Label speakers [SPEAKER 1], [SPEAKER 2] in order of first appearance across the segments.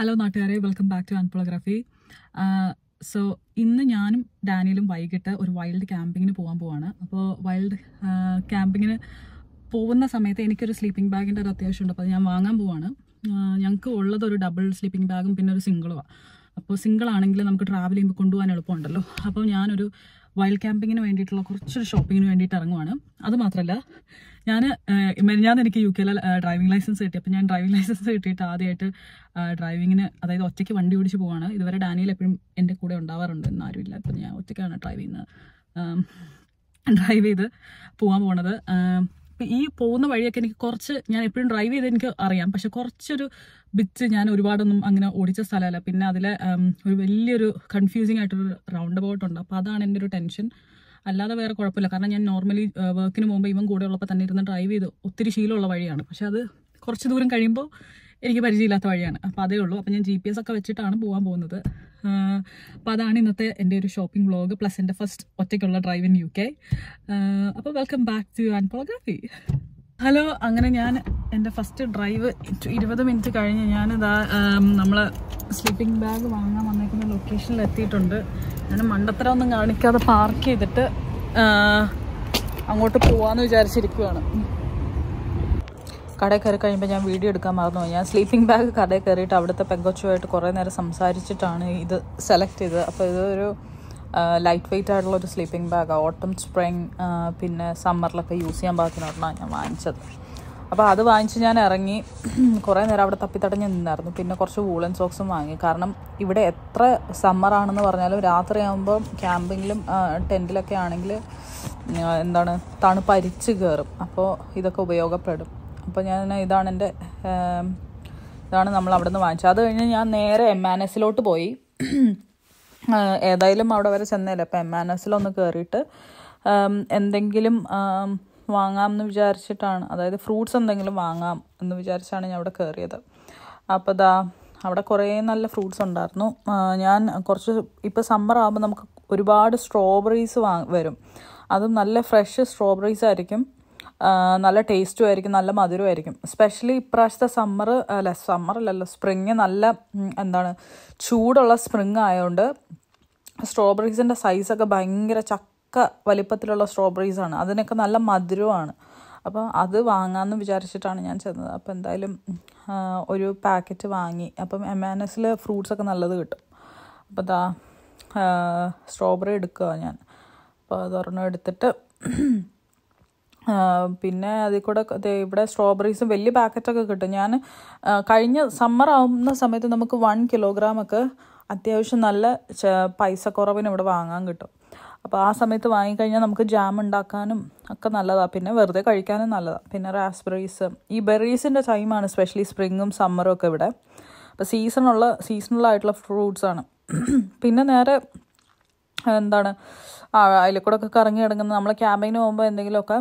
[SPEAKER 1] Hello നാട്ടുകാരെ, welcome back to അൺപോളോഗ്രാഫി. So ഇന്ന് ഞാനും ഡാനിയലും വൈകിട്ട് ഒരു വൈൽഡ് ക്യാമ്പിങ്ങിന് പോവാണ്. അപ്പോൾ വൈൽഡ് ക്യാമ്പിങ്ങിന് പോകുന്ന സമയത്ത് എനിക്കൊരു സ്ലീപ്പിംഗ് ബാഗിൻ്റെ ഒരു അത്യാവശ്യമുണ്ട്. അപ്പോൾ അത് ഞാൻ വാങ്ങാൻ പോവാണ്. ഞങ്ങൾക്ക് ഉള്ളത് ഒരു ഡബിൾ സ്ലീപ്പിംഗ് ബാഗും പിന്നെ ഒരു സിംഗിളുമാണ്. അപ്പോൾ സിംഗിൾ ആണെങ്കിൽ നമുക്ക് ട്രാവൽ ചെയ്യുമ്പോൾ കൊണ്ടുപോകാൻ എളുപ്പമുണ്ടല്ലോ. അപ്പോൾ ഞാനൊരു വൈൽഡ് ക്യാമ്പിങ്ങിന് വേണ്ടിയിട്ടുള്ള കുറച്ചൊരു ഷോപ്പിങ്ങിന് വേണ്ടിയിട്ട് ഇറങ്ങുവാണ്. അതുമാത്രമല്ല, ഞാൻ എനിക്ക് UK-ൽ ഡ്രൈവിംഗ് ലൈസൻസ് കിട്ടി. അപ്പോൾ ഞാൻ ഡ്രൈവിംഗ് ലൈസൻസ് കിട്ടിയിട്ട് ആദ്യമായിട്ട് ഡ്രൈവിങ്ങിന്, അതായത് ഒറ്റയ്ക്ക് വണ്ടി ഓടിച്ച് പോവാണ്. ഇതുവരെ ഡാനിയൽ എപ്പോഴും എൻ്റെ കൂടെ ഉണ്ടാവാറുണ്ട്, എന്നാരുമില്ല. അപ്പോൾ ഞാൻ ഒറ്റയ്ക്കാണ് ഡ്രൈവ് ചെയ്ത് പോകാൻ പോണത്. ഈ പോകുന്ന വഴിയൊക്കെ എനിക്ക് കുറച്ച്, ഞാൻ എപ്പോഴും ഡ്രൈവ് ചെയ്ത് എനിക്ക് അറിയാം, പക്ഷെ കുറച്ചൊരു ബിറ്റ് ഞാൻ ഒരുപാടൊന്നും അങ്ങനെ ഓടിച്ച സ്ഥലമല്ല. പിന്നെ അതിലെ ഒരു വലിയൊരു കൺഫ്യൂസിങ് ആയിട്ടൊരു റൗണ്ട് അബൌട്ട് ഉണ്ട്. അപ്പോൾ അതാണ് എൻ്റെ ഒരു ടെൻഷൻ. അല്ലാതെ വേറെ കുഴപ്പമില്ല. കാരണം ഞാൻ നോർമലി വർക്കിന് പോകുമ്പോൾ ഇവൻ കൂടെ ഉള്ളപ്പോൾ തന്നെ ഇരുന്ന് ഡ്രൈവ് ചെയ്ത് ഒത്തിരി ശീലമുള്ള വഴിയാണ്. പക്ഷെ അത് കുറച്ച് ദൂരം കഴിയുമ്പോൾ എനിക്ക് പരിചയമില്ലാത്ത വഴിയാണ്. അപ്പോൾ അതേ ഉള്ളൂ. അപ്പോൾ ഞാൻ GPS ഒക്കെ വെച്ചിട്ടാണ് പോകാൻ പോകുന്നത്. അപ്പോൾ അതാണ് ഇന്നത്തെ എൻ്റെ ഒരു ഷോപ്പിംഗ് വ്ളോഗ്, പ്ലസ് എൻ്റെ ഫസ്റ്റ് ഒറ്റയ്ക്കുള്ള ഡ്രൈവ് ഇൻ UK. അപ്പോൾ വെൽക്കം ബാക്ക് ടു അൺപോളോഗ്രാഫി. ഹലോ. അങ്ങനെ ഞാൻ എൻ്റെ ഫസ്റ്റ് ഡ്രൈവ് 20 മിനിറ്റ് കഴിഞ്ഞ് ഞാനിതാ നമ്മൾ സ്ലീപ്പിംഗ് ബാഗ് വാങ്ങാൻ വന്നേക്കുന്ന ലൊക്കേഷനിൽ എത്തിയിട്ടുണ്ട്. ഞാൻ മണ്ടത്തരം ഒന്നും കാണിക്കാതെ പാർക്ക് ചെയ്തിട്ട് അങ്ങോട്ട് പോവാമെന്ന് വിചാരിച്ചിരിക്കുകയാണ്. കടയിൽ കയറി കഴിയുമ്പോൾ ഞാൻ വീഡിയോ എടുക്കാൻ മറന്നുപോയി. ഞാൻ സ്ലീപ്പിംഗ് ബാഗ് കടയിൽ കയറിയിട്ട് അവിടുത്തെ പെങ്കൊച്ചുമായിട്ട് കുറേ നേരം സംസാരിച്ചിട്ടാണ് ഇത് സെലക്ട് ചെയ്തത്. അപ്പോൾ ഇതൊരു ലൈറ്റ് വെയ്റ്റ് ആയിട്ടുള്ളൊരു സ്ലീപ്പിംഗ് ബാഗാണ്. ഓട്ടം സ്പ്രിങ് പിന്നെ സമ്മറിലൊക്കെ യൂസ് ചെയ്യാൻ പാകത്തിനാണ് ഞാൻ വാങ്ങിച്ചത്. അപ്പോൾ അത് വാങ്ങിച്ച് ഞാൻ ഇറങ്ങി കുറേ നേരം അവിടെ തപ്പിത്തടഞ്ഞ് നിന്നായിരുന്നു. പിന്നെ കുറച്ച് വൂളൻ സോക്സും വാങ്ങി. കാരണം ഇവിടെ എത്ര സമ്മറാണെന്ന് പറഞ്ഞാലും രാത്രിയാകുമ്പോൾ ക്യാമ്പിങ്ങിലും ടെൻറ്റിലൊക്കെ ആണെങ്കിൽ തണുപ്പ് അരിച്ച് കയറും. അപ്പോൾ ഇതൊക്കെ ഉപയോഗപ്പെടും. അപ്പോൾ ഇതാണ് നമ്മൾ അവിടെ നിന്ന് വാങ്ങിച്ചത്. അത് കഴിഞ്ഞ് ഞാൻ നേരെ MNS പോയി. ഏതായാലും അവിടെ വരെ ചെന്നേലേ, അപ്പോൾ MNS കയറിയിട്ട് എന്തെങ്കിലും വാങ്ങാമെന്ന് വിചാരിച്ചിട്ടാണ്, അതായത് ഫ്രൂട്ട്സ് എന്തെങ്കിലും വാങ്ങാം എന്ന് വിചാരിച്ചാണ് ഞാൻ അവിടെ കയറിയത്. അപ്പോൾ അവിടെ കുറേ നല്ല ഫ്രൂട്ട്സ് ഉണ്ടായിരുന്നു. ഞാൻ ഇപ്പോൾ സമ്മർ ആകുമ്പോൾ നമുക്ക് ഒരുപാട് സ്ട്രോബെറീസ് വരും. അതും നല്ല ഫ്രഷ് സ്ട്രോബെറീസ് ആയിരിക്കും, നല്ല ടേസ്റ്റും ആയിരിക്കും, നല്ല മധുരമായിരിക്കും. സ്പെഷ്യലി ഇപ്രാവശ്യത്തെ സമ്മറല്ലല്ലോ, സ്പ്രിങ് നല്ല ചൂടുള്ള സ്പ്രിങ് ആയതുകൊണ്ട് സ്ട്രോബെറീസിൻ്റെ സൈസൊക്കെ ഭയങ്കര ചക്ക വലിപ്പത്തിലുള്ള സ്ട്രോബെറീസാണ്. അതിനൊക്കെ നല്ല മധുരമാണ്. അപ്പോൾ അത് വാങ്ങാമെന്ന് വിചാരിച്ചിട്ടാണ് ഞാൻ ചെന്നത്. അപ്പോൾ എന്തായാലും ഒരു പാക്കറ്റ് വാങ്ങി. അപ്പം MNS ഫ്രൂട്ട്സൊക്കെ നല്ലത് കിട്ടും. അപ്പോൾ സ്ട്രോബെറി എടുക്കുക ഞാൻ. അപ്പോൾ അതൊരെണ്ണം എടുത്തിട്ട് പിന്നെ അതിൽ കൂടെ ഇവിടെ സ്ട്രോബെറീസും വലിയ പാക്കറ്റൊക്കെ കിട്ടും. ഞാൻ കഴിഞ്ഞ സമ്മർ ആവുന്ന സമയത്ത് നമുക്ക് 1 കിലോഗ്രാമൊക്കെ അത്യാവശ്യം നല്ല പൈസ കുറവിന് ഇവിടെ വാങ്ങാൻ കിട്ടും. അപ്പോൾ ആ സമയത്ത് വാങ്ങിക്കഴിഞ്ഞാൽ നമുക്ക് ജാം ഉണ്ടാക്കാനും ഒക്കെ നല്ലതാണ്, പിന്നെ വെറുതെ കഴിക്കാനും നല്ലതാണ്. പിന്നെ റാസ്ബെറീസ്, ഈ ബെറീസിൻ്റെ ടൈമാണ് സ്പെഷ്യലി സ്പ്രിങ്ങും സമ്മറും ഒക്കെ ഇവിടെ. അപ്പോൾ സീസണലായിട്ടുള്ള ഫ്രൂട്ട്സാണ്. പിന്നെ നേരെ അതിൽ കൂടെ ഒക്കെ കറങ്ങി കിടങ്ങുന്ന നമ്മൾ ക്യാമ്പിങ്ങിന് പോകുമ്പോൾ എന്തെങ്കിലുമൊക്കെ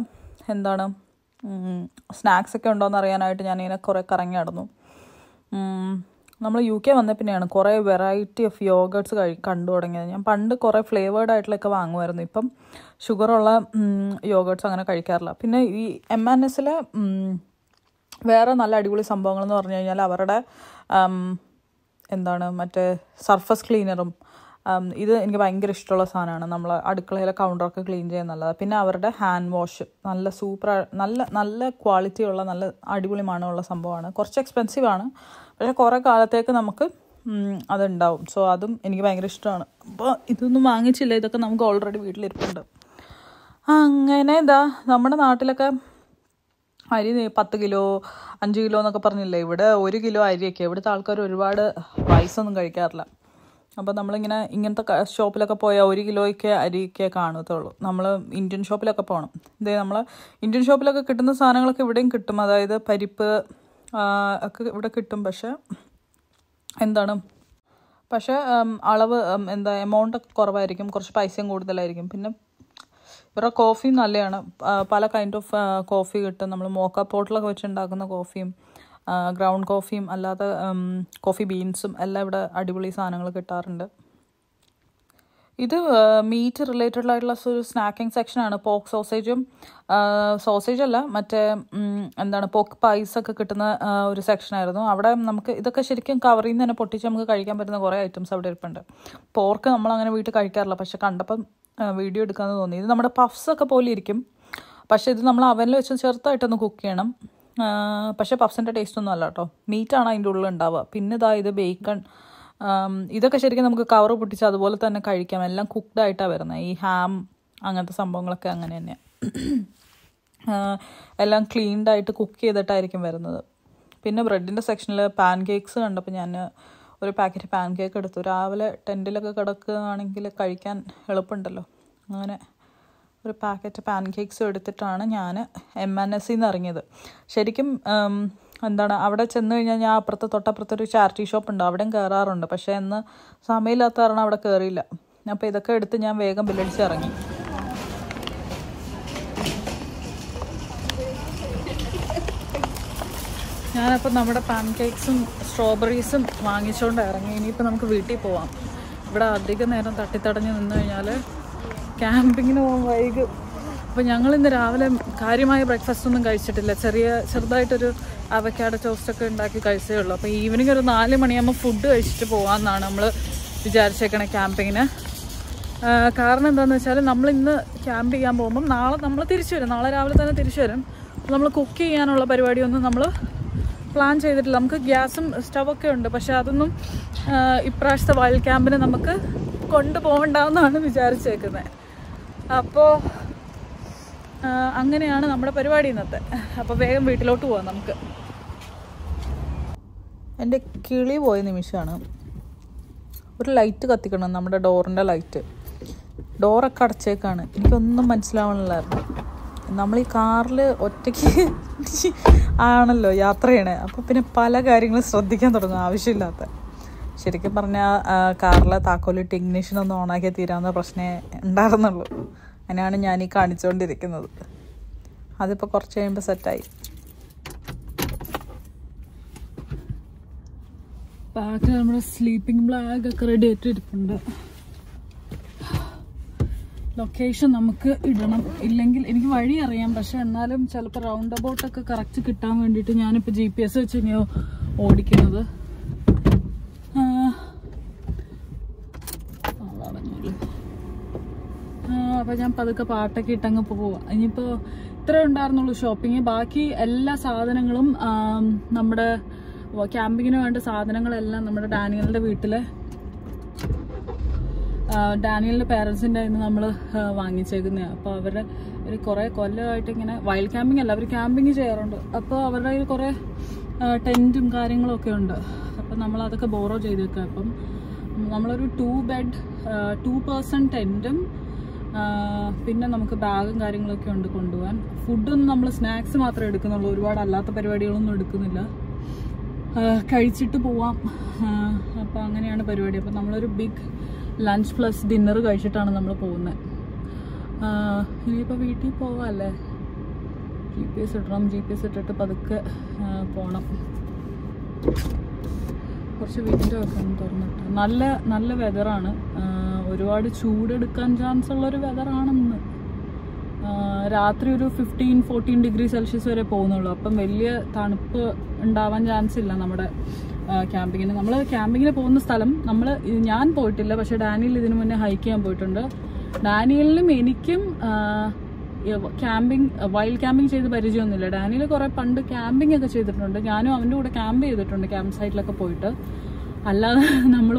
[SPEAKER 1] സ്നാക്സൊക്കെ ഉണ്ടോയെന്ന് അറിയാനായിട്ട് ഞാനിങ്ങനെ കുറേ കറങ്ങി നടന്നു. നമ്മൾ UK വന്ന പിന്നെയാണ് കുറേ വെറൈറ്റി ഓഫ് യോഗേർട്സ് കണ്ടു തുടങ്ങിയത്. ഞാൻ പണ്ട് കുറേ ഫ്ലേവേർഡ് ആയിട്ടുള്ളതൊക്കെ വാങ്ങുമായിരുന്നു. ഇപ്പം ഷുഗറുള്ള യോഗേർട്സ് അങ്ങനെ കഴിക്കാറില്ല. പിന്നെ ഈ MNS വേറെ നല്ല അടിപൊളി സംഭവങ്ങളെന്ന് പറഞ്ഞു കഴിഞ്ഞാൽ അവരുടെ മറ്റേ സർഫസ് ക്ലീനറും, ഇത് എനിക്ക് ഭയങ്കര ഇഷ്ടമുള്ള സാധനമാണ്. നമ്മൾ അടുക്കളയിലെ കൗണ്ടറൊക്കെ ക്ലീൻ ചെയ്യാൻ നല്ലതാണ്. പിന്നെ അവരുടെ ഹാൻഡ് വാഷ് നല്ല സൂപ്പർ, നല്ല ക്വാളിറ്റിയുള്ള നല്ല അടിപൊളി മണമുള്ള സംഭവമാണ്. കുറച്ച് എക്സ്പെൻസീവാണ്, പക്ഷേ കുറേ കാലത്തേക്ക് നമുക്ക് അതുണ്ടാവും. സോ അതും എനിക്ക് ഭയങ്കര ഇഷ്ടമാണ്. അപ്പോൾ ഇതൊന്നും വാങ്ങിച്ചില്ല, ഇതൊക്കെ നമുക്ക് ഓൾറെഡി വീട്ടിലിരിപ്പുണ്ട്. അങ്ങനെ നമ്മുടെ നാട്ടിലൊക്കെ അരി 10 കിലോ 5 കിലോ എന്നൊക്കെ പറഞ്ഞില്ലേ, ഇവിടെ 1 കിലോ അരിയൊക്കെ. ഇവിടുത്തെ ആൾക്കാർ ഒരുപാട് റൈസൊന്നും കഴിക്കാറില്ല. അപ്പോൾ നമ്മളിങ്ങനെ ഇങ്ങനത്തെ ഷോപ്പിലൊക്കെ പോയാൽ 1 കിലോയ്ക്ക് അരിയൊക്കെ കാണത്തുള്ളൂ. നമ്മൾ ഇന്ത്യൻ ഷോപ്പിലൊക്കെ പോകണം. നമ്മൾ ഇന്ത്യൻ ഷോപ്പിലൊക്കെ കിട്ടുന്ന സാധനങ്ങളൊക്കെ ഇവിടെയും കിട്ടും. അതായത് പരിപ്പ് ഒക്കെ ഇവിടെ കിട്ടും. പക്ഷേ അളവ് എമൗണ്ടൊക്കെ കുറവായിരിക്കും, കുറച്ച് പൈസയും കൂടുതലായിരിക്കും. പിന്നെ ഇവരുടെ കോഫി നല്ലതാണ്. പല കൈൻഡ് ഓഫ് കോഫി കിട്ടും. നമ്മൾ മോക്ക പോട്ടിലൊക്കെ വെച്ചുണ്ടാക്കുന്ന കോഫിയും ഗ്രൗണ്ട് കോഫിയും അല്ലാതെ കോഫി ബീൻസും എല്ലാം ഇവിടെ അടിപൊളി സാധനങ്ങൾ കിട്ടാറുണ്ട്. ഇത് മീറ്റ് റിലേറ്റഡ് ആയിട്ടുള്ള ഒരു സ്നാക്കിംഗ് സെക്ഷനാണ്. പോർക്ക് സോസേജും സോസേജ് അല്ല മറ്റേ എന്താണ് പോർക്ക് പൈസൊക്കെ കിട്ടുന്ന ഒരു സെക്ഷനായിരുന്നു. അവിടെ നമുക്ക് ഇതൊക്കെ ശരിക്കും കവറിൽ നിന്ന് തന്നെ പൊട്ടിച്ച് നമുക്ക് കഴിക്കാൻ പറ്റുന്ന കുറേ ഐറ്റംസ് അവിടെ ഇരിപ്പുണ്ട്. പോർക്ക് നമ്മളങ്ങനെ വീട്ടിൽ കഴിക്കാറില്ല, പക്ഷെ കണ്ടപ്പം വീഡിയോ എടുക്കാമെന്ന് തോന്നി. ഇത് നമ്മുടെ പഫ്സൊക്കെ പോലെ ഇരിക്കും, പക്ഷേ ഇത് നമ്മൾ അവനിൽ വെച്ച് ചെറുതായിട്ടൊന്ന് കുക്ക് ചെയ്യണം. പക്ഷേ പഫ്സിൻ്റെ ടേസ്റ്റൊന്നും അല്ല കേട്ടോ, മീറ്റാണ് അതിൻ്റെ ഉള്ളിൽ ഉണ്ടാവുക. പിന്നെ ഇത് ബേക്കൺ, ഇതൊക്കെ ശരിക്കും നമുക്ക് കവറ് പൊട്ടിച്ച് അതുപോലെ തന്നെ കഴിക്കാം. എല്ലാം കുക്ക്ഡ് ആയിട്ടാണ് വരുന്നത്. ഈ ഹാം അങ്ങനത്തെ സംഭവങ്ങളൊക്കെ അങ്ങനെ തന്നെയാണ്, എല്ലാം ക്ലീൻഡായിട്ട് കുക്ക് ചെയ്തിട്ടായിരിക്കും വരുന്നത്. പിന്നെ ബ്രെഡിൻ്റെ സെക്ഷനിൽ പാൻ കേക്ക്സ് കണ്ടപ്പോൾ ഞാൻ ഒരു പാക്കറ്റ് പാൻ കേക്ക് എടുത്തു. രാവിലെ ടെൻറ്റിലൊക്കെ കിടക്കുകയാണെങ്കിൽ കഴിക്കാൻ എളുപ്പമുണ്ടല്ലോ, അങ്ങനെ ഒരു പാക്കറ്റ് പാൻ കേക്ക്സും എടുത്തിട്ടാണ് ഞാൻ MNSന്ന് ഇറങ്ങിയത്. ശരിക്കും എന്താണ് അവിടെ ചെന്ന് കഴിഞ്ഞാൽ ഞാൻ തൊട്ടപ്പുറത്തൊരു ചാരിറ്റി ഷോപ്പ് ഉണ്ട്, അവിടെയും കയറാറുണ്ട്. പക്ഷേ ഇന്ന് സമയമില്ലാത്ത കാരണം അവിടെ കയറിയില്ല. അപ്പോൾ ഇതൊക്കെ എടുത്ത് ഞാൻ വേഗം ബില്ലടിച്ച് ഇറങ്ങി. ഞാനപ്പോൾ നമ്മുടെ പാൻ കേക്ക്സും സ്ട്രോബെറീസും വാങ്ങിച്ചുകൊണ്ട് ഇറങ്ങി. ഇനിയിപ്പോൾ നമുക്ക് വീട്ടിൽ പോവാം. ഇവിടെ അധികം നേരം തട്ടിത്തടഞ്ഞ് നിന്ന് കഴിഞ്ഞാൽ ക്യാമ്പിങ്ങിന് പോകാൻ വൈകും. അപ്പോൾ ഞങ്ങളിന്ന് രാവിലെ കാര്യമായ ബ്രേക്ക്ഫാസ്റ്റ് ഒന്നും കഴിച്ചിട്ടില്ല. ചെറുതായിട്ടൊരു അവക്കാഡോ ടോസ്റ്റൊക്കെ ഉണ്ടാക്കി കഴിച്ചേ ഉള്ളൂ. അപ്പോൾ ഈവനിങ് ഒരു 4 മണിയാകുമ്പോൾ ഫുഡ് കഴിച്ചിട്ട് പോകാമെന്നാണ് നമ്മൾ വിചാരിച്ചേക്കണേ ക്യാമ്പിങ്ങിന്. കാരണം എന്താണെന്ന് വെച്ചാൽ നമ്മളിന്ന് ക്യാമ്പ് ചെയ്യാൻ പോകുമ്പം നാളെ നമ്മൾ തിരിച്ചു വരും, നാളെ രാവിലെ തന്നെ തിരിച്ചു വരും. നമ്മൾ കുക്ക് ചെയ്യാനുള്ള പരിപാടിയൊന്നും നമ്മൾ പ്ലാൻ ചെയ്തിട്ടില്ല. നമുക്ക് ഗ്യാസും സ്റ്റവൊക്കെ ഉണ്ട്, പക്ഷെ അതൊന്നും ഇപ്രാവശ്യത്തെ വൈൽഡ് ക്യാമ്പിന് നമുക്ക് കൊണ്ടുപോകണ്ടെന്നാണ് വിചാരിച്ചേക്കുന്നത്. അപ്പോൾ അങ്ങനെയാണ് നമ്മുടെ പരിപാടി ഇന്നത്തെ. അപ്പോൾ വേഗം വീട്ടിലോട്ട് പോവാം നമുക്ക്. എൻ്റെ കിളി പോയ നിമിഷമാണ്. ഒരു ലൈറ്റ് കത്തിക്കണം, നമ്മുടെ ഡോറിൻ്റെ ലൈറ്റ്. ഡോറൊക്കെ അടച്ചേക്കാണ്. എനിക്കൊന്നും മനസ്സിലാവണില്ലായിരുന്നു. നമ്മൾ ഈ കാറിൽ ഒറ്റയ്ക്ക് ആണല്ലോ യാത്ര ചെയ്യണേ, അപ്പോൾ പിന്നെ പല കാര്യങ്ങളും ശ്രദ്ധിക്കാൻ തുടങ്ങും ആവശ്യമില്ലാത്ത. ശരിക്കും പറഞ്ഞാൽ കാറിലെ താക്കോലിട്ട് ഇഗ്നിഷനൊന്നും ഓണാക്കിയാൽ തീരാവുന്ന പ്രശ്നമേ ഉണ്ടായിരുന്നുള്ളൂ. അങ്ങനെയാണ് ഞാനീ കാണിച്ചുകൊണ്ടിരിക്കുന്നത്. അതിപ്പോൾ കുറച്ച് കഴിയുമ്പോൾ സെറ്റായി. ബാക്കിൽ നമ്മുടെ സ്ലീപ്പിംഗ് ബാഗൊക്കെ റെഡി ആയിട്ട് ഇരിപ്പുണ്ട്. ലൊക്കേഷൻ നമുക്ക് ഇടണം, ഇല്ലെങ്കിൽ എനിക്ക് വഴി അറിയാം, പക്ഷെ എന്നാലും ചിലപ്പോൾ റൗണ്ട് അബൌട്ടൊക്കെ കറക്റ്റ് കിട്ടാൻ വേണ്ടിയിട്ട് ഞാനിപ്പോൾ GPS വെച്ച് തന്നെയോ ഓടിക്കുന്നത്. അപ്പോൾ ഞാൻ പതുക്കെ പാട്ടൊക്കെ ഇട്ടങ്ങ് പോവാം. ഇനിയിപ്പോൾ ഇത്രേ ഉണ്ടായിരുന്നുള്ളൂ ഷോപ്പിംഗ്. ബാക്കി എല്ലാ സാധനങ്ങളും നമ്മുടെ ക്യാമ്പിങ്ങിന് വേണ്ട സാധനങ്ങളെല്ലാം നമ്മുടെ ഡാനിയലിൻ്റെ വീട്ടിലെ ഡാനിയലിൻ്റെ പേരൻസിൻ്റെ കയ്യിൽ നിന്ന് നമ്മൾ വാങ്ങിച്ചേക്കുന്നതാണ്. അപ്പോൾ അവരുടെ ഒരു കുറേ കൊല്ലമായിട്ട് ഇങ്ങനെ വൈൽഡ് ക്യാമ്പിംഗ് അല്ല, അവർ ക്യാമ്പിങ് ചെയ്യാറുണ്ട്. അപ്പോൾ അവരുടെ കയ്യിൽ കുറേ ടെൻറ്റും കാര്യങ്ങളൊക്കെ ഉണ്ട്. അപ്പം നമ്മളതൊക്കെ ബോറോ ചെയ്ത് വെക്കുക. അപ്പം നമ്മളൊരു 2 person ടെൻറ്റും പിന്നെ നമുക്ക് ബാഗും കാര്യങ്ങളൊക്കെ ഉണ്ട് കൊണ്ടുപോകാൻ. ഫുഡൊന്നും നമ്മൾ സ്നാക്സ് മാത്രമേ എടുക്കുന്നുള്ളൂ, ഒരുപാട് അല്ലാത്ത പരിപാടികളൊന്നും എടുക്കുന്നില്ല. കഴിച്ചിട്ട് പോവാം. അപ്പോൾ അങ്ങനെയാണ് പരിപാടി. അപ്പോൾ നമ്മളൊരു ബിഗ് ലഞ്ച് പ്ലസ് ഡിന്നർ കഴിച്ചിട്ടാണ് നമ്മൾ പോകുന്നത്. ഇനിയിപ്പോൾ വീട്ടിൽ പോവാമല്ലേ. GPS ഇടണം, GPS ഇട്ടിട്ട് പതുക്കെ പോകണം. കുറച്ച് വിൻഡോ ഒക്കെ ഒന്ന് തുറന്നിട്ട്. നല്ല വെതറാണ്. ഒരുപാട് ചൂടെടുക്കാൻ ചാൻസ് ഉള്ളൊരു വെതറാണെന്ന്. രാത്രി ഒരു 15-14 ഡിഗ്രി സെൽഷ്യസ് വരെ പോകുന്നുള്ളൂ. അപ്പം വലിയ തണുപ്പ് ഉണ്ടാവാൻ ചാൻസ് ഇല്ല നമ്മുടെ ക്യാമ്പിങ്ങിന്. നമ്മൾ ക്യാമ്പിങ്ങിന് പോകുന്ന സ്ഥലം ഞാൻ പോയിട്ടില്ല, പക്ഷെ ഡാനിയൽ ഇതിനു മുന്നേ ഹൈക്ക് ചെയ്യാൻ പോയിട്ടുണ്ട്. ഡാനിയലിനും എനിക്കും വൈൽഡ് ക്യാമ്പിങ് ചെയ്ത് പരിചയമൊന്നുമില്ല. ഡാനിയൽ കുറേ പണ്ട് ക്യാമ്പിംഗ് ഒക്കെ ചെയ്തിട്ടുണ്ട്. ഞാനും അവൻ്റെ കൂടെ ക്യാമ്പ് ചെയ്തിട്ടുണ്ട്, ക്യാമ്പ് സൈറ്റിലൊക്കെ പോയിട്ട്. അല്ലാതെ നമ്മൾ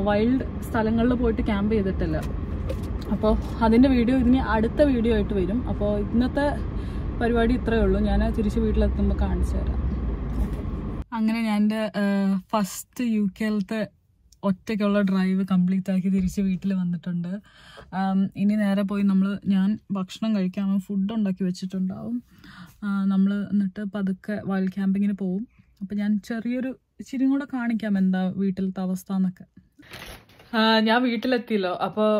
[SPEAKER 1] വൈൽഡ് സ്ഥലങ്ങളിൽ പോയിട്ട് ക്യാമ്പ് ചെയ്തിട്ടില്ല. അപ്പോൾ അതിൻ്റെ വീഡിയോ ഇതിന് അടുത്ത വീഡിയോ ആയിട്ട് വരും. അപ്പോൾ ഇന്നത്തെ പരിപാടി ഇത്രയേ ഉള്ളൂ. ഞാൻ തിരിച്ച് വീട്ടിലെത്തുമ്പോൾ കാണിച്ചു തരാം. അങ്ങനെ ഞാൻ എൻ്റെ ഫസ്റ്റ് UK-ലത്തെ ഒറ്റയ്ക്കുള്ള ഡ്രൈവ് കംപ്ലീറ്റ് ആക്കി തിരിച്ച് വീട്ടിൽ വന്നിട്ടുണ്ട്. ഇനി നേരെ പോയി ഞാൻ ഭക്ഷണം കഴിക്കാൻ ഫുഡ് ഉണ്ടാക്കി വെച്ചിട്ടുണ്ടാവും. നമ്മൾ എന്നിട്ട് പതുക്കെ വൈൽഡ് ക്യാമ്പിങ്ങിന് പോവും. അപ്പോൾ ഞാൻ ഇച്ചിരി കൂടെ കാണിക്കാം എന്താ വീട്ടിലത്തെ അവസ്ഥ എന്നൊക്കെ. ഞാൻ വീട്ടിലെത്തിയല്ലോ. അപ്പോൾ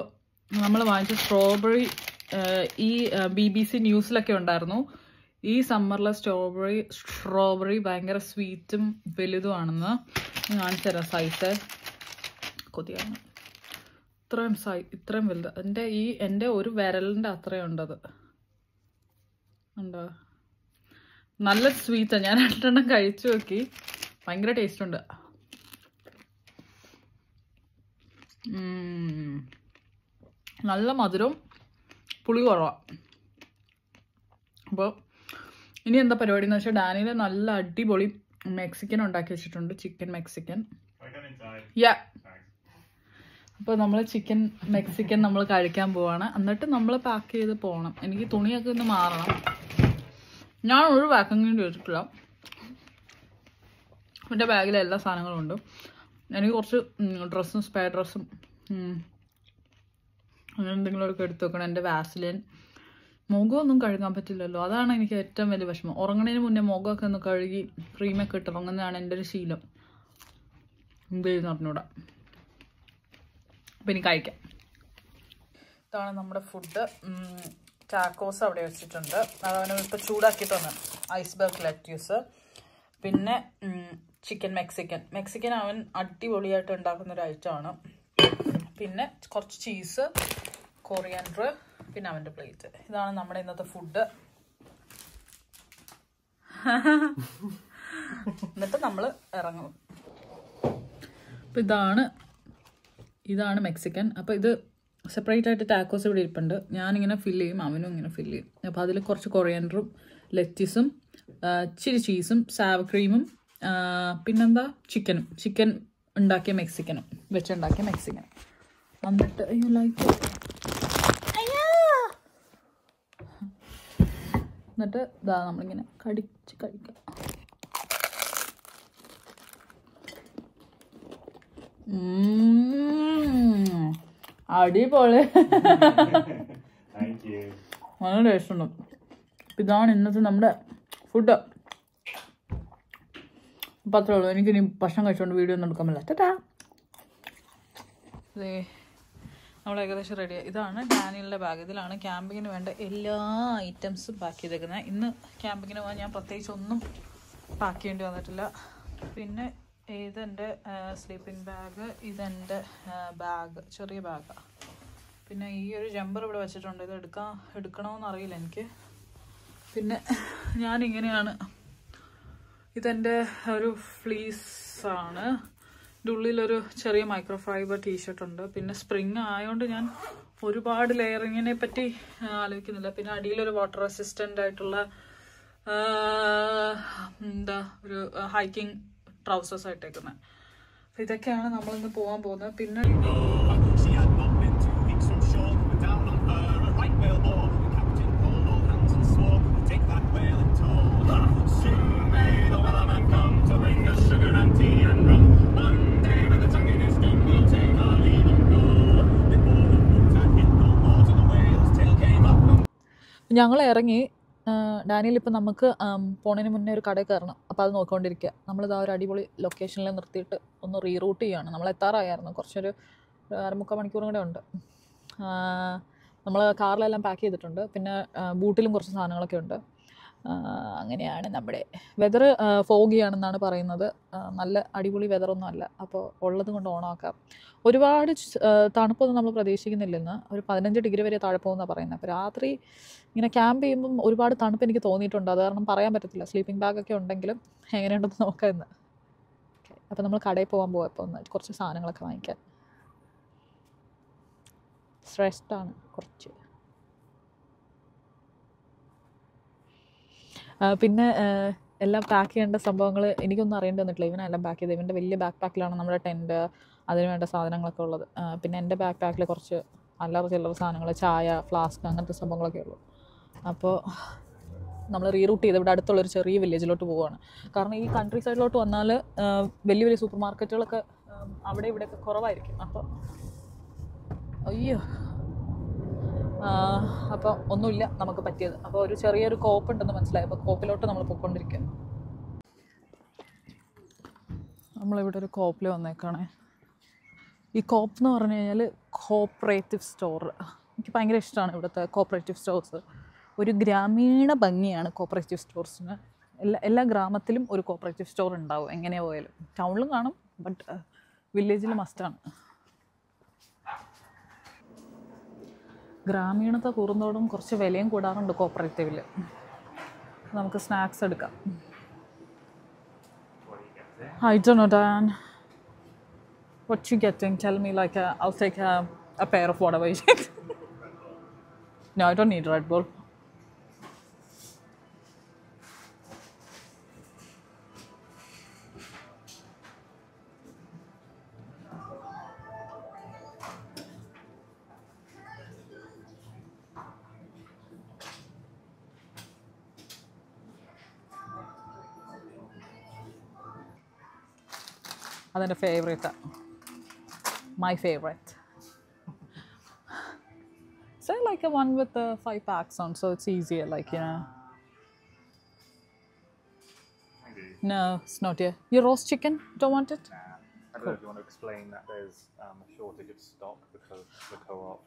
[SPEAKER 1] നമ്മൾ വാങ്ങിച്ച സ്ട്രോബെറി ഈ BBC ന്യൂസിലൊക്കെ ഉണ്ടായിരുന്നു. ഈ സമ്മറിലെ സ്ട്രോബെറി ഭയങ്കര സ്വീറ്റും വലുതുമാണെന്ന് കാണിച്ചു തരാം. സൈസ് കൊതിയാണ്. ഇത്രയും വലുത്. എൻ്റെ ഒരു വിരലിൻ്റെ അത്രയും ഉണ്ടത്. ഉണ്ടോ? നല്ല സ്വീറ്റാണ്. ഞാൻ 2 കഴിച്ചു നോക്കി. ഭയങ്കര ടേസ്റ്റ് ഉണ്ട്. നല്ല മധുരവും പുളി കുറവാണ്. അപ്പോൾ ഇനി എന്താ പരിപാടി എന്ന് വെച്ചാൽ ഡാനിയിൽ നല്ല അടിപൊളി മെക്സിക്കൻ ഉണ്ടാക്കി വെച്ചിട്ടുണ്ട്. Chicken Mexican. അപ്പോൾ നമ്മൾ ചിക്കൻ മെക്സിക്കൻ നമ്മൾ കഴിക്കാൻ പോവാണ്. എന്നിട്ട് നമ്മൾ പാക്ക് ചെയ്ത് പോകണം. എനിക്ക് തുണിയൊക്കെ ഒന്ന് മാറണം. ഞാൻ ഒരു പാക്കിങ്ങും ചെയ്തിട്ടില്ല. എൻ്റെ ബാഗിൽ എല്ലാ സാധനങ്ങളും ഉണ്ട്. എനിക്ക് കുറച്ച് ഡ്രസ്സും സ്പെയർ ഡ്രസ്സും അങ്ങനെ എന്തെങ്കിലുമൊക്കെ എടുത്ത് വെക്കണം. എൻ്റെ വാസലിൻ. മുഖമൊന്നും കഴുകാൻ പറ്റില്ലല്ലോ. അതാണ് എനിക്ക് ഏറ്റവും വലിയ വിഷമം. ഉറങ്ങണതിന് മുന്നേ മുഖമൊക്കെ ഒന്ന് കഴുകി ക്രീമൊക്കെ ഇട്ട് ഉറങ്ങുന്നതാണ് എൻ്റെ ഒരു ശീലം. എന്ത് ചെയ്യുന്ന അറിഞ്ഞൂടാ. അപ്പം ഇനി കഴിക്കാം. ഇതാണ് നമ്മുടെ ഫുഡ്. ടാക്കോസ് അവിടെ വെച്ചിട്ടുണ്ട്. അതവന് ഇപ്പോൾ ചൂടാക്കിയിട്ട് വന്നു. Iceberg lettuce. പിന്നെ ചിക്കൻ മെക്സിക്കൻ അവൻ അടിപൊളിയായിട്ട് ഉണ്ടാക്കുന്നൊരു ഐറ്റമാണ്. പിന്നെ കുറച്ച് ചീസ്, കൊറിയാൻഡർ, പിന്നെ അവൻ്റെ പ്ലേറ്റ്. ഇതാണ് നമ്മുടെ ഇന്നത്തെ ഫുഡ്. എന്നിട്ട് നമ്മൾ ഇറങ്ങും. അപ്പം ഇതാണ് മെക്സിക്കൻ. അപ്പോൾ ഇത് സെപ്പറേറ്റ് ആയിട്ട് ടാക്കോസ് ഇവിടെ ഇരിപ്പുണ്ട്. ഞാനിങ്ങനെ ഫില്ല് ചെയ്യും, അവനും ഇങ്ങനെ ഫില്ല് ചെയ്യും. അപ്പോൾ അതിൽ കുറച്ച് കൊറിയാൻഡറും ലെറ്റിസും ഇച്ചിരി ചീസും സാവ് ക്രീമും പിന്നെന്താ ചിക്കൻ ഉണ്ടാക്കിയ മെക്സിക്കനും വെച്ചുണ്ടാക്കിയ മെക്സിക്കൻ. എന്നിട്ട് എന്നിട്ട് ഇതാ നമ്മളിങ്ങനെ കടിച്ച് കഴിക്കാം. അടിപൊളി. നല്ല ടേസ്റ്റ് ഉണ്ട്. ഇതാണ് ഇന്നത്തെ നമ്മുടെ ഫുഡ്. അപ്പം അത്രേ ഉള്ളൂ. എനിക്കിനി ഭക്ഷണം കഴിച്ചുകൊണ്ട് വീഡിയോ ഒന്നും എടുക്കാൻ പറ്റില്ല. ടാറ്റാ. അതെ, നമ്മൾ ഏകദേശം റെഡിയായി. ഇതാണ് ഡാനിയലിൻ്റെ ബാഗ്. ഇതിലാണ് ക്യാമ്പിങ്ങിന് വേണ്ട എല്ലാ ഐറ്റംസും പാക്ക് ചെയ്തേക്കുന്നത്. ഇന്ന് ക്യാമ്പിങ്ങിന് പോകാൻ ഞാൻ പ്രത്യേകിച്ച് ഒന്നും പാക്ക് ചെയ്യേണ്ടി വന്നിട്ടില്ല. പിന്നെ ഇതെൻ്റെ സ്ലീപ്പിംഗ് ബാഗ്, ഇതെൻ്റെ ബാഗ്, ചെറിയ ബാഗാണ്. പിന്നെ ഈ ഒരു ജമ്പർ ഇവിടെ വെച്ചിട്ടുണ്ട്. ഇത് എടുക്കണമെന്നറിയില്ല എനിക്ക്. പിന്നെ ഞാനിങ്ങനെയാണ്. ഇതെൻ്റെ ഒരു ഫ്ലീസാണ്. ഇതിൻ്റെ ഉള്ളിലൊരു ചെറിയ മൈക്രോ ഫൈബർ ടീഷർട്ട് ഉണ്ട്. പിന്നെ സ്പ്രിങ് ആയതുകൊണ്ട് ഞാൻ ഒരുപാട് ലെയറിങ്ങിനെ പറ്റി ആലോചിക്കുന്നില്ല. പിന്നെ അടിയിലൊരു വാട്ടർ റെസിസ്റ്റൻ്റ് ആയിട്ടുള്ള ഒരു ഹൈക്കിംഗ് ട്രൗസേഴ്സ് ആയിട്ടേക്കുന്നത്. അപ്പം ഇതൊക്കെയാണ് നമ്മളിന്ന് പോകാൻ പോകുന്നത്. പിന്നെ ഞങ്ങൾ ഇറങ്ങി. ഡാനിയൽ ഇപ്പം നമുക്ക് പോണതിന് മുന്നേ ഒരു കടയിൽ കയറണം. അപ്പോൾ അത് നോക്കിക്കൊണ്ടിരിക്കുക. നമ്മളിത് ഒരു അടിപൊളി ലൊക്കേഷനിൽ നിർത്തിയിട്ട് ഒന്ന് റീറൂട്ട് ചെയ്യുകയാണ്. നമ്മൾ എത്താറായിരുന്നു. കുറച്ചൊരു 1/4 മണിക്കൂറും കൂടെ ഉണ്ട്. നമ്മൾ കാറിലെല്ലാം പാക്ക് ചെയ്തിട്ടുണ്ട്. പിന്നെ ബൂട്ടിലും കുറച്ച് സാധനങ്ങളൊക്കെ ഉണ്ട്. അങ്ങനെയാണ് നമ്മുടെ വെതർ. ഫോഗിയാണെന്നാണ് പറയുന്നത്. നല്ല അടിപൊളി വെതറൊന്നും അല്ല. അപ്പോൾ ഉള്ളത് കൊണ്ട് ഓണമാക്കാം. ഒരുപാട് തണുപ്പൊന്നും നമ്മൾ പ്രതീക്ഷിക്കുന്നില്ലെന്ന്. ഒരു 15 ഡിഗ്രി വരെ താഴെ പോകുമെന്നാണ് പറയുന്നത്. അപ്പോൾ രാത്രി ഇങ്ങനെ ക്യാമ്പ് ചെയ്യുമ്പം ഒരുപാട് തണുപ്പ് എനിക്ക് തോന്നിയിട്ടുണ്ട്. അത് കാരണം പറയാൻ പറ്റത്തില്ല. സ്ലീപ്പിംഗ് ബാഗൊക്കെ ഉണ്ടെങ്കിലും എങ്ങനെയുണ്ടെന്ന് നോക്കാം ഇന്ന്. അപ്പോൾ നമ്മൾ കടയിൽ പോകാൻ പോയപ്പോൾ ഒന്ന് കുറച്ച് സാധനങ്ങളൊക്കെ വാങ്ങിക്കാൻ. സ്ട്രെസ്ഡാണ് കുറച്ച്. പിന്നെ എല്ലാം പാക്ക് ചെയ്യേണ്ട സംഭവങ്ങൾ എനിക്കൊന്നും അറിയേണ്ടി വന്നിട്ടില്ല. ഇവനെല്ലാം പാക്ക് ചെയ്ത്. ഇവൻ്റെ വലിയ ബാക്ക് പാക്കിലാണ് നമ്മുടെ ടെൻറ്റ്, അതിന് വേണ്ട സാധനങ്ങളൊക്കെ ഉള്ളത്. പിന്നെ എൻ്റെ ബാക്ക് പാക്കിൽ കുറച്ച് അല്ലറ ചില്ലറ സാധനങ്ങൾ, ചായ, ഫ്ലാസ്ക്, അങ്ങനത്തെ സംഭവങ്ങളൊക്കെ ഉള്ളൂ. അപ്പോൾ നമ്മൾ റീറൂട്ട് ചെയ്ത് ഇവിടെ അടുത്തുള്ളൊരു ചെറിയ വില്ലേജിലോട്ട് പോവുകയാണ്. കാരണം ഈ കൺട്രി സൈഡിലോട്ട് വന്നാൽ വലിയ വലിയ സൂപ്പർ മാർക്കറ്റുകളൊക്കെ അവിടെ ഇവിടെയൊക്കെ കുറവായിരിക്കും. അപ്പോൾ അപ്പോൾ ഒന്നുമില്ല നമുക്ക് പറ്റിയത്. അപ്പോൾ ഒരു ചെറിയൊരു കോപ്പ് ഉണ്ടെന്ന് മനസ്സിലായി. അപ്പോൾ കോപ്പിലോട്ട് നമ്മൾ പോയിക്കൊണ്ടിരിക്കുക. നമ്മളിവിടെ ഒരു കോപ്പിൽ വന്നേക്കാണേ. ഈ കോപ്പ് എന്ന് പറഞ്ഞു കഴിഞ്ഞാൽ കോപ്പറേറ്റീവ് സ്റ്റോർ. എനിക്ക് ഭയങ്കര ഇഷ്ടമാണ് ഇവിടുത്തെ കോപ്പറേറ്റീവ് സ്റ്റോഴ്സ്. ഒരു ഗ്രാമീണ ഭംഗിയാണ് കോപ്പറേറ്റീവ് സ്റ്റോഴ്സിന്. എല്ലാ ഗ്രാമത്തിലും ഒരു കോപ്പറേറ്റീവ് സ്റ്റോർ ഉണ്ടാവും എങ്ങനെ പോയാലും. ടൗണിലും കാണും, ബട്ട് വില്ലേജിൽ മസ്റ്റാണ്. ഗ്രാമീണത്തെ കൂറുന്നതോടും കുറച്ച് വിലയും കൂടാറുണ്ട് കോപ്പറേറ്റീവിൽ. നമുക്ക് സ്നാക്സ് എടുക്കാം. I don't know, Dan. What you getting? Tell me, like, I'll take a pair of whatever you get. No, I don't need Red Bull. That's a favorite. My favorite. So like a one with the 5 packs on, so it's easier, like, you know.
[SPEAKER 2] Maybe.
[SPEAKER 1] No, it's not here. Your roast chicken? Don't want it?
[SPEAKER 2] Nah. I don't know if you want to explain that there's a shortage of stock because the co-op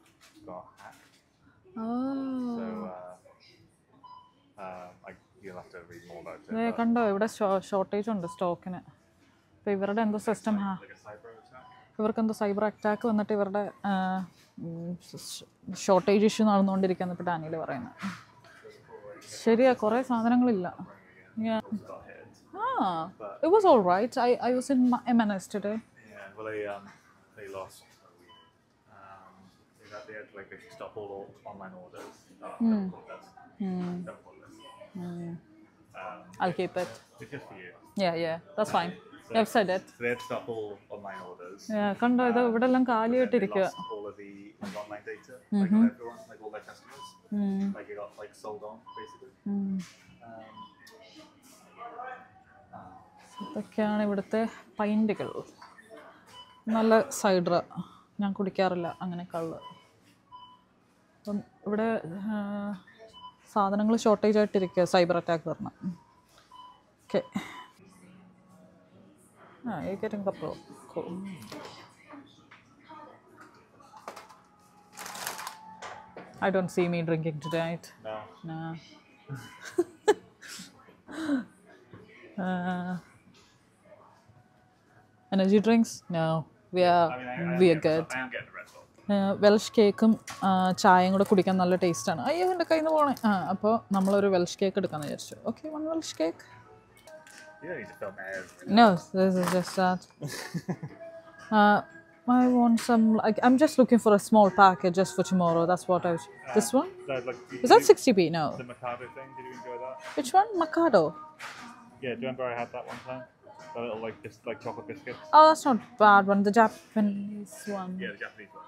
[SPEAKER 2] got hacked.
[SPEAKER 1] Oh.
[SPEAKER 2] So you'll have to read more about it.
[SPEAKER 1] Yeah, കണ്ടോ ഇവിടെ shortage ഉണ്ട് സ്റ്റോക്കിന്. അപ്പോൾ ഇവരുടെ എന്തോ system
[SPEAKER 2] Like a cyber attack.
[SPEAKER 1] ഇവർക്ക് എന്തോ cyber attack വന്നിട്ട് ഇവരുടെ ഷോർട്ടേജ് ഇഷ്യൂ നടന്നുകൊണ്ടിരിക്കുകയെന്ന് ഇപ്പോൾ ഡാനിയിൽ പറയുന്നത്. ശരിയാ, കുറേ സാധനങ്ങളില്ല. It was all right. I was in M&S today.
[SPEAKER 2] Yeah, well they lost. They had to like basically stop all online orders.
[SPEAKER 1] I'll keep it.
[SPEAKER 2] It's just for you.
[SPEAKER 1] Yeah, that's fine. I've said it.
[SPEAKER 2] So they had to stop all online orders.
[SPEAKER 1] Yeah, കണ്ടോ ഇത് ഇവിടെ എല്ലാം
[SPEAKER 2] They
[SPEAKER 1] കാലിയായിട്ടിരിക്കുക.
[SPEAKER 2] lost all of the online data, like on everyone, like all their customers. Like it got like sold on basically.
[SPEAKER 1] ഇതൊക്കെയാണ് ഇവിടുത്തെ പൈൻറ്റുകൾ. നല്ല cider ഞാൻ കുടിക്കാറില്ല അങ്ങനെ കള്ള്. അപ്പം ഇവിടെ സാധനങ്ങൾ ഷോർട്ടേജ് ആയിട്ടിരിക്കുക സൈബർ അറ്റാക്ക് കാരണം. Okay, you're getting couple. Cool. I don't see me drinking tonight.
[SPEAKER 2] No.
[SPEAKER 1] Nah. Energy drinks? No. We are good.
[SPEAKER 2] I am getting a Red Bull.
[SPEAKER 1] Welsh കേക്കും ചായയും കൂടെ കുടിക്കാൻ നല്ല ടേസ്റ്റാണ്. അയ്യോ എൻ്റെ കയ്യിൽ നിന്ന് പോകണേ. അപ്പോൾ നമ്മളൊരു വെൽഷ് കേക്ക് എടുക്കാമെന്ന് വിചാരിച്ചു. Okay, one Welsh cake.
[SPEAKER 2] You don't need to film everything.
[SPEAKER 1] No, this is just that. I want some, like, I'm just looking for a small packet just for tomorrow. That's what I was. This one? Is that 60p? No.
[SPEAKER 2] The Mikado thing, did you enjoy that?
[SPEAKER 1] Which one? Mikado.
[SPEAKER 2] Yeah, do you remember I had that one time? The little like chocolate biscuits?
[SPEAKER 1] Oh, that's not a bad one. The Japanese one.
[SPEAKER 2] Yeah, the Japanese one.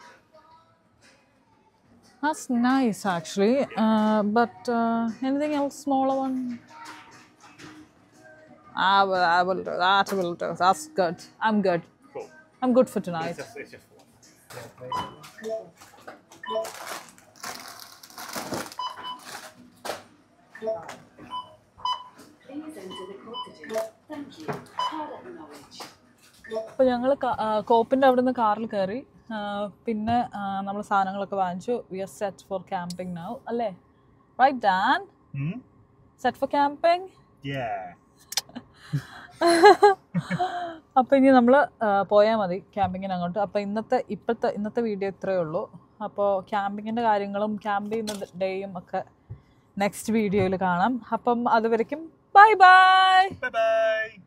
[SPEAKER 1] That's nice actually. But anything else smaller one? I will do. That will do. That's good. I'm good.
[SPEAKER 2] Cool.
[SPEAKER 1] I'm good for tonight.
[SPEAKER 2] It's just one.
[SPEAKER 3] Please enter the code digit. Thank you. Card acknowledged.
[SPEAKER 1] അപ്പോൾ ഞങ്ങൾ കോപ്പിൻ്റെ അവിടെ നിന്ന് കാറിൽ കയറി. പിന്നെ നമ്മൾ സാധനങ്ങളൊക്കെ വാങ്ങിച്ചു. We are set for camping now, അല്ലേ? Right Dan? Set for camping?
[SPEAKER 2] Yeah.
[SPEAKER 1] അപ്പോൾ ഇനി നമ്മൾ പോയാൽ മതി ക്യാമ്പിങ്ങിന് അങ്ങോട്ട്. അപ്പോൾ ഇന്നത്തെ വീഡിയോ ഇത്രയേ ഉള്ളൂ. അപ്പോൾ ക്യാമ്പിങ്ങിൻ്റെ കാര്യങ്ങളും ക്യാമ്പ് ചെയ്യുന്ന ഡേയും ഒക്കെ നെക്സ്റ്റ് വീഡിയോയിൽ കാണാം. അപ്പം അതുവരയ്ക്കും ബൈ ബൈ.
[SPEAKER 2] Bye bye.